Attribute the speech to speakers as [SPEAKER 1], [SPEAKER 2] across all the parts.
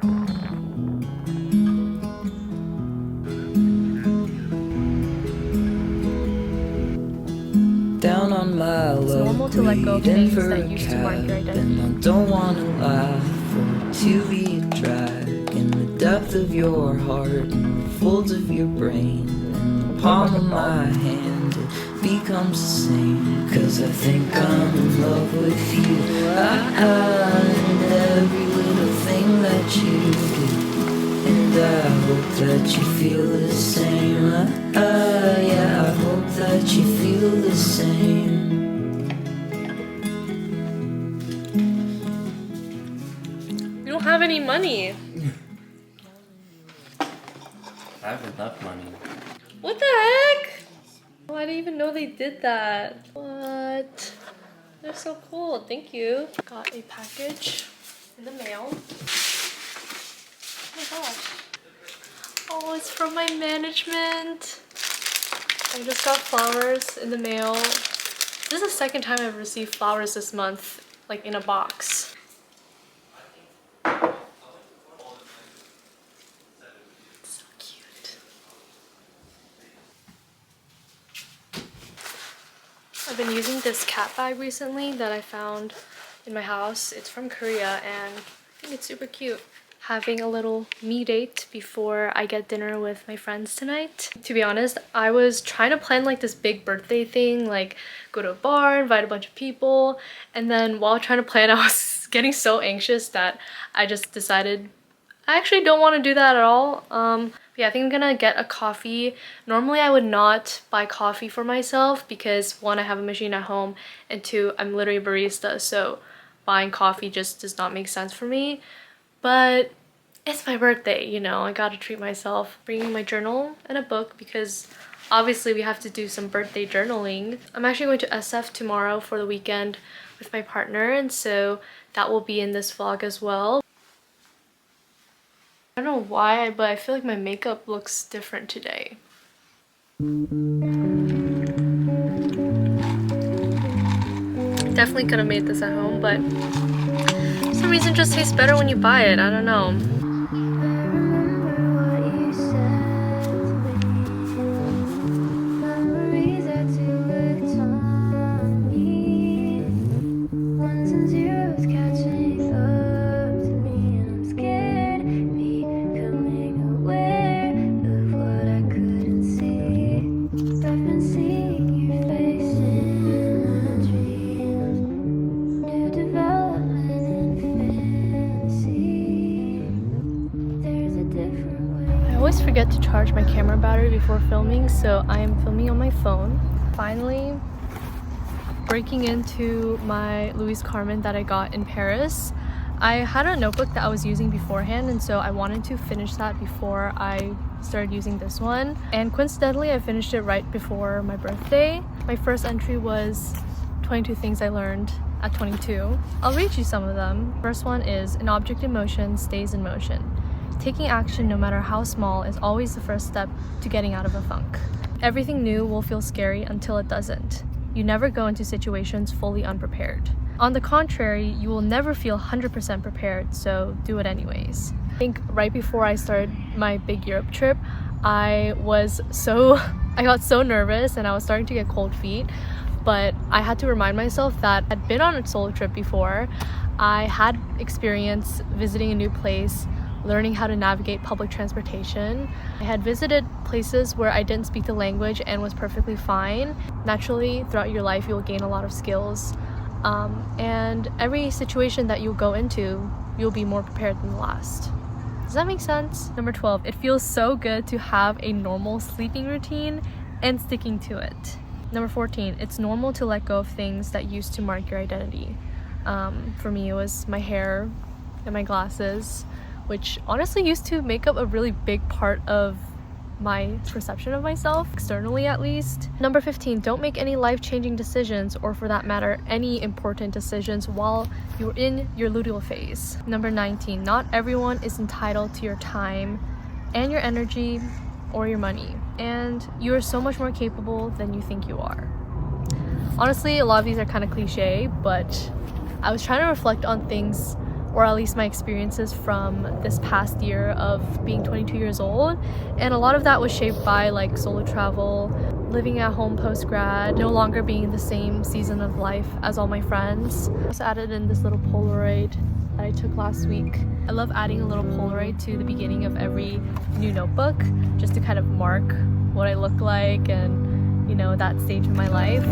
[SPEAKER 1] Down on my
[SPEAKER 2] It's normal to let go of things that used to mark your identity.
[SPEAKER 1] And I don't wanna laugh or to be a drag in the depth of your heart and the folds of your brain. In the palm of my hand it becomes the same. Cause I think I'm in love with you. And every little thing that you do. And I hope that you feel the same. Yeah, I hope that you feel the same.
[SPEAKER 2] You don't have any money.
[SPEAKER 3] I have enough money.
[SPEAKER 2] What the heck? Oh, I didn't even know they did that. What? They're so cool. Thank you. Got a package in the mail. Oh my gosh. Oh, it's from my management. I just got flowers in the mail. This is the second time I've received flowers this month, like in a box. So cute. I've been using this cat bag recently that I found in my house. It's from Korea and I think it's super cute. Having a little me date before I get dinner with my friends tonight. To be honest, I was trying to plan like this big birthday thing, like go to a bar, invite a bunch of people, and then while trying to plan, I was getting so anxious that I just decided I actually don't want to do that at all. Yeah, I think I'm gonna get a coffee. Normally I would not buy coffee for myself because one, I have a machine at home, and two, I'm literally a barista, so buying coffee just does not make sense for me. But it's my birthday, you know, I gotta treat myself. Bringing my journal and a book because obviously we have to do some birthday journaling. I'm actually going to SF tomorrow for the weekend with my partner, and so that will be in this vlog as well. I don't know why, but I feel like my makeup looks different today. Definitely could have made this at home, but for some reason it just tastes better when you buy it. I don't know. I always forget to charge my camera battery before filming, so I am filming on my phone. Finally breaking into my Louis Carmen that I got in Paris. I had a notebook that I was using beforehand, and so I wanted to finish that before I started using this one. And coincidentally, I finished it right before my birthday. My first entry was 22 things I learned at 22. I'll read you some of them. First one is, an object in motion stays in motion. Taking action, no matter how small, is always the first step to getting out of a funk. Everything new will feel scary until it doesn't. You never go into situations fully unprepared. On the contrary, you will never feel 100% prepared, so do it anyways. I think right before I started my big Europe trip, I got so nervous and I was starting to get cold feet, but I had to remind myself that I'd been on a solo trip before. I had experience visiting a new place, learning how to navigate public transportation. I had visited places where I didn't speak the language and was perfectly fine. Naturally, throughout your life, you'll gain a lot of skills. And every situation that you'll go into, you'll be more prepared than the last. Does that make sense? Number 12, it feels so good to have a normal sleeping routine and sticking to it. Number 14, it's normal to let go of things that used to mark your identity. For me, it was my hair and my glasses, which honestly used to make up a really big part of my perception of myself, externally at least. Number 15, don't make any life-changing decisions, or for that matter, any important decisions while you're in your luteal phase. Number 19, not everyone is entitled to your time and your energy or your money, and you are so much more capable than you think you are. Honestly, a lot of these are kind of cliche, but I was trying to reflect on things or at least my experiences from this past year of being 22 years old. And a lot of that was shaped by like solo travel, living at home post-grad, no longer being in the same season of life as all my friends. I also added in this little Polaroid that I took last week. I love adding a little Polaroid to the beginning of every new notebook just to kind of mark what I look like and, you know, that stage in my life.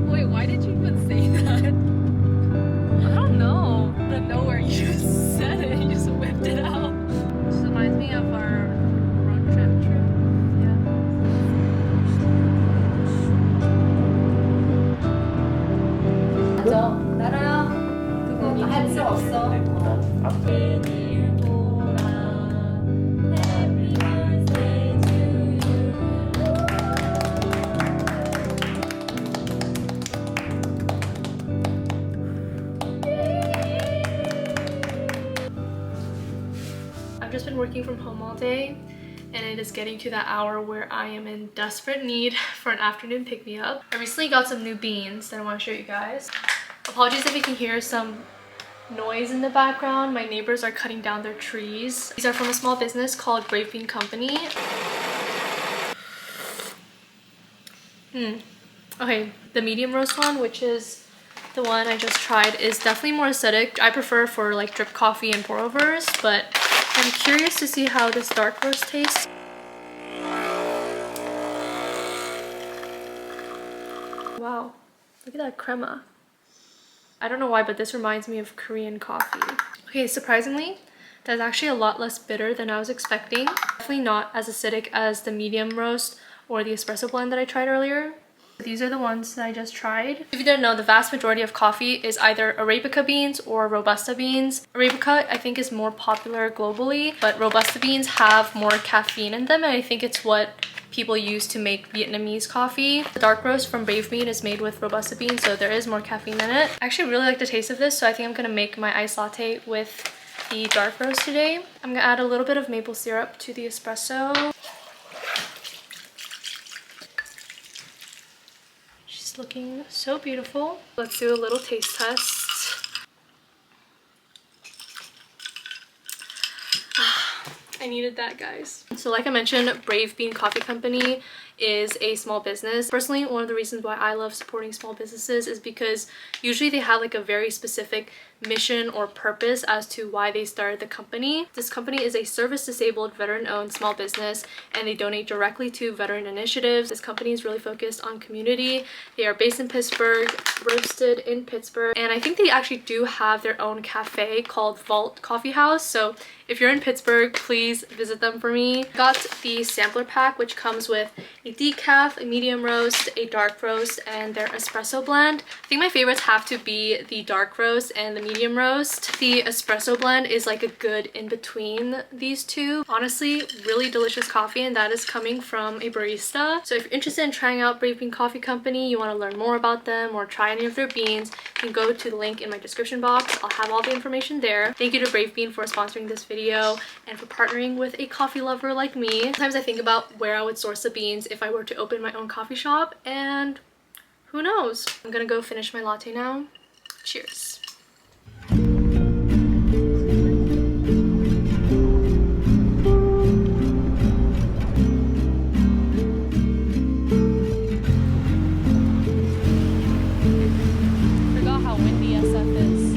[SPEAKER 4] Wait, why did you even say that?
[SPEAKER 2] I don't know.
[SPEAKER 4] Out of nowhere, you just said it. You just whipped it out.
[SPEAKER 2] This reminds me of our road trip. I've just been working from home all day, and it is getting to that hour where I am in desperate need for an afternoon pick-me-up. I recently got some new beans that I want to show you guys. Apologies if you can hear some noise in the background. My neighbors are cutting down their trees. These are from a small business called Brave Bean Company. Okay, the medium roast one, which is the one I just tried, is definitely more acidic. I prefer for like drip coffee and pour overs, but I'm curious to see how this dark roast tastes. Wow, look at that crema. I don't know why, but this reminds me of Korean coffee. Okay, surprisingly, that's actually a lot less bitter than I was expecting. Definitely not as acidic as the medium roast or the espresso blend that I tried earlier. These are the ones that I just tried. If you didn't know, the vast majority of coffee is either Arabica beans or Robusta beans. Arabica, I think, is more popular globally, but Robusta beans have more caffeine in them, and I think it's what people use to make Vietnamese coffee. The dark roast from Brave Bean is made with Robusta beans, so there is more caffeine in it. I actually really like the taste of this, so I think I'm gonna make my iced latte with the dark roast today. I'm gonna add a little bit of maple syrup to the espresso. She's looking so beautiful. Let's do a little taste test. I needed that, guys. So like I mentioned, Brave Bean Coffee Company is a small business. Personally, one of the reasons why I love supporting small businesses is because usually they have like a very specific mission or purpose as to why they started the company. This company is a service-disabled, veteran-owned small business, and they donate directly to veteran initiatives. This company is really focused on community. They are based in Pittsburgh, roasted in Pittsburgh, and I think they actually do have their own cafe called Vault Coffee House. So if you're in Pittsburgh, please visit them for me. I got the sampler pack, which comes with a decaf, a medium roast, a dark roast, and their espresso blend. I think my favorites have to be the dark roast and the medium roast. The espresso blend is like a good in between these two. Honestly, really delicious coffee, and that is coming from a barista. So if you're interested in trying out Brave Bean Coffee Company, you want to learn more about them or try any of their beans, you can go to the link in my description box. I'll have all the information there. Thank you to Brave Bean for sponsoring this video and for partnering with a coffee lover like me. Sometimes I think about where I would source the beans if I were to open my own coffee shop, and who knows? I'm gonna go finish my latte now. Cheers.
[SPEAKER 4] Forgot how windy SF is.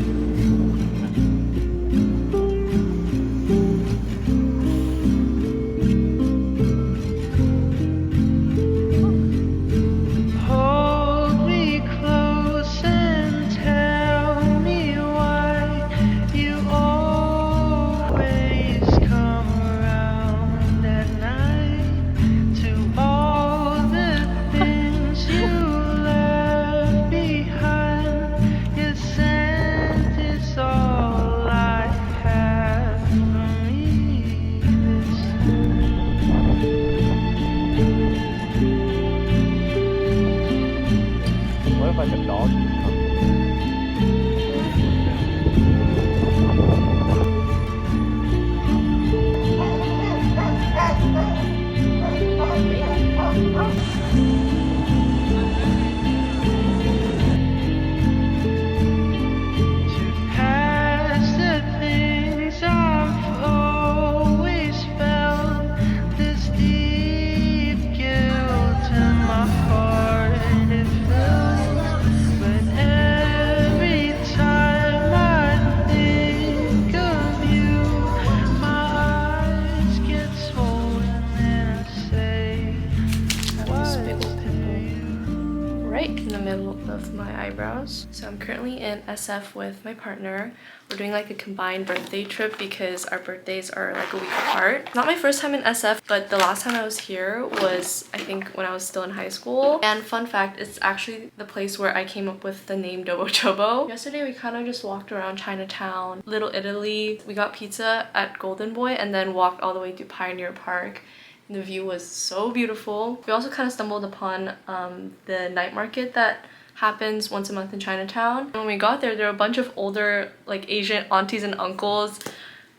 [SPEAKER 1] Hold me close and tell me why you always come around at night. To all the things you left behind, your scent is all I have for me this
[SPEAKER 3] What if like a dog comes?
[SPEAKER 2] right in the middle of my eyebrows. So I'm currently in SF with my partner. We're doing like a combined birthday trip because our birthdays are like a week apart. Not my first time in SF, but the last time I was here was I think when I was still in high school. And fun fact, it's actually the place where I came up with the name dobochobo. Yesterday we kind of just walked around Chinatown, Little Italy. We got pizza at Golden Boy and then walked all the way to Pioneer Park. And the view was so beautiful. We also kind of stumbled upon the night market that happens once a month in Chinatown. And when we got there, there were a bunch of older like Asian aunties and uncles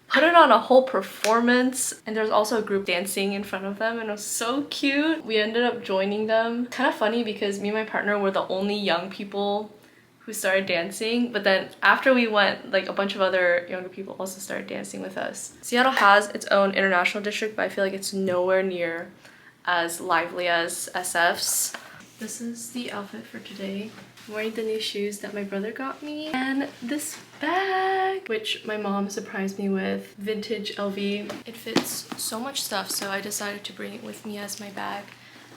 [SPEAKER 2] put it on a whole performance, and there was also a group dancing in front of them, and it was so cute. We ended up joining them. Kind of funny because me and my partner were the only young people who started dancing, but then after we went, like a bunch of other younger people also started dancing with us. Seattle has its own international district, but I feel like it's nowhere near as lively as SF's. This is the outfit for today. I'm wearing the new shoes that my brother got me, and this bag, which my mom surprised me with, vintage LV. It fits so much stuff, so I decided to bring it with me as my bag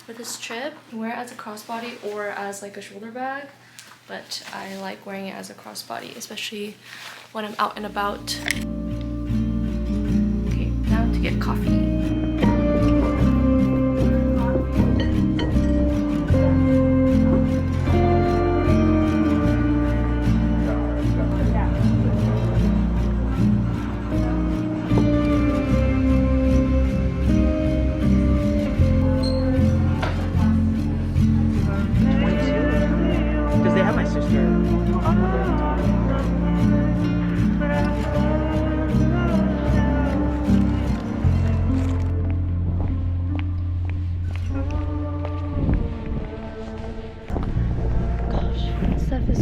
[SPEAKER 2] for this trip. I can wear it as a crossbody or as like a shoulder bag, but I like wearing it as a crossbody, especially when I'm out and about. Okay, now to get coffee.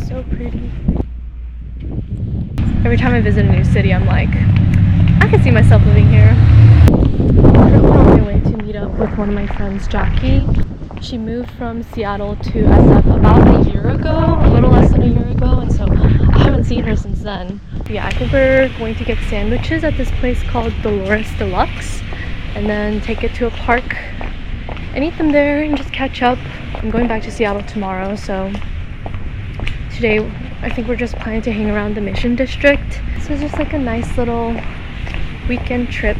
[SPEAKER 2] So pretty. Every time I visit a new city, I'm like, I can see myself living here. I'm currently on my way to meet up with one of my friends, Jackie. She moved from Seattle to SF about a year ago, a little less than a year ago, and so I haven't seen her since then. Yeah, I think we're going to get sandwiches at this place called Dolores Deluxe, and then take it to a park and eat them there and just catch up. I'm going back to Seattle tomorrow, so today, I think we're just planning to hang around the Mission District. So it's just like a nice little weekend trip.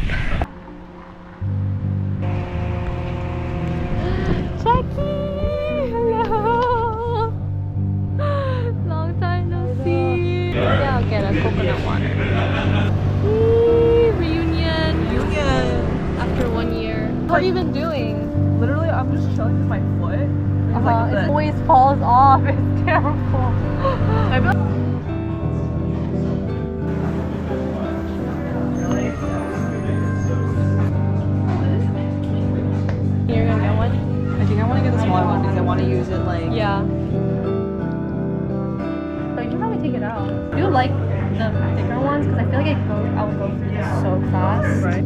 [SPEAKER 2] Jackie! Hello! Long time no see. Maybe I'll get a coconut water. Whee! Reunion! After 1 year. What have you been doing?
[SPEAKER 5] Literally, I'm just chilling with my foot.
[SPEAKER 2] It always falls off. It's terrible. I feel you're gonna get one?
[SPEAKER 5] I think I want to get the smaller one because I want to use it like...
[SPEAKER 2] Yeah. But you can probably take it out. I do like the thicker ones because I feel like I would go through this so fast.
[SPEAKER 5] Right.